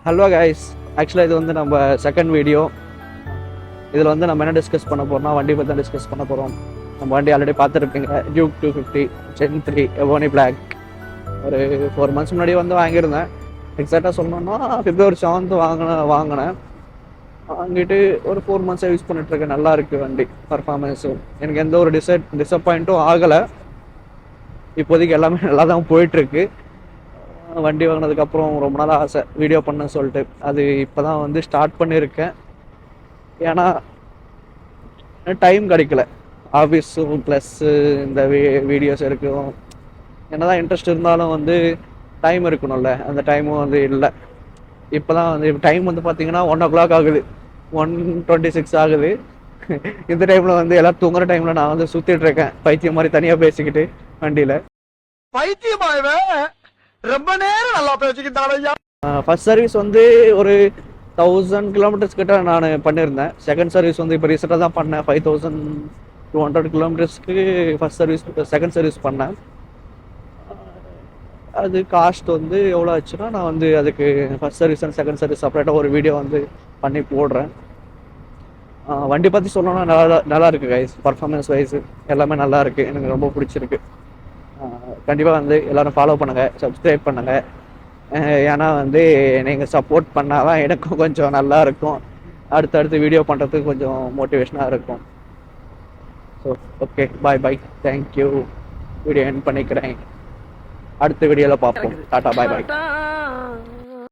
Hello guys, ஆக்சுவலாக இது வந்து நம்ம செகண்ட் வீடியோ. இதில் வந்து நம்ம என்ன டிஸ்கஸ் பண்ண போகிறோம்னா வண்டி பற்றி தான் டிஸ்கஸ் பண்ண போகிறோம். நம்ம வண்டி ஆல்ரெடி பார்த்துருப்பீங்க, டியூக் 250 Gen 3 எவோனி பிளாக். ஒரு 4 months முன்னாடி வந்து வாங்கியிருந்தேன். எக்ஸாக்டாக சொல்லணும்னா February 7th வாங்கினேன். வாங்கிட்டு ஒரு 4 months யூஸ் பண்ணிட்டுருக்கேன். நல்லா இருக்குது வண்டி, பர்ஃபார்மன்ஸும். எனக்கு எந்த ஒரு டிசப்பாயிண்ட்டும் ஆகலை. இப்போதைக்கு எல்லாமே நல்லா தான் போயிட்டுருக்கு. வண்டி வாங்கினதுக்கப்புறம் ரொம்ப நாள் ஆசை வீடியோ பண்ண சொல்லிட்டு, அது இப்போ தான் வந்து ஸ்டார்ட் பண்ணியிருக்கேன். ஏன்னா டைம் கிடைக்கல, ஆஃபீஸும் ப்ளஸ்ஸு இந்த வீடியோஸ் இருக்கும். என்னதான் இன்ட்ரெஸ்ட் இருந்தாலும் வந்து டைம் இருக்கணும்ல, அந்த டைமும் வந்து இல்லை. இப்போ தான் வந்து டைம் வந்து பார்த்தீங்கன்னா 1 o'clock ஆகுது, 1:26 ஆகுது. இந்த டைமில் வந்து எல்லோரும் தூங்குற டைமில் நான் வந்து சுற்றிட்டு இருக்கேன் பைத்தியம் மாதிரி தனியாக பேசிக்கிட்டு வண்டியில். பைத்தியமாயவே ரொம்ப நேரம் நல்லா பேசிக்கிட்டாலையா. ஃபர்ஸ்ட் சர்வீஸ் வந்து ஒரு 1000 kilometers கிட்ட நான் பண்ணியிருந்தேன். செகண்ட் சர்வீஸ் வந்து இப்போ ரீசெண்டாக தான் பண்ணேன். 5200 kilometersக்கு ஃபர்ஸ்ட் சர்வீஸ், செகண்ட் சர்வீஸ் பண்ணேன். அது காஸ்ட் வந்து எவ்வளோ ஆச்சுன்னா, நான் வந்து அதுக்கு first service and second service செப்பரேட்டாக ஒரு வீடியோ வந்து பண்ணி போடுறேன். வண்டி பற்றி சொல்லணும்னா நல்லா இருக்குது கைஸ். பர்ஃபார்மன்ஸ் வைஸு எல்லாமே நல்லா இருக்குது, எனக்கு ரொம்ப பிடிச்சிருக்கு. கண்டிப்பாக வந்து எல்லோரும் ஃபாலோ பண்ணுங்கள், சப்ஸ்கிரைப் பண்ணுங்கள். ஏன்னா வந்து நீங்கள் சப்போர்ட் பண்ணால் தான் எனக்கும் கொஞ்சம் நல்லா இருக்கும், அடுத்தடுத்து வீடியோ பண்ணுறதுக்கு கொஞ்சம் மோட்டிவேஷனாக இருக்கும். So okay, bye thank you. Video end பண்ணிக்கிறேன். அடுத்த வீடியோவில் பார்ப்போம். டாட்டா, பாய்.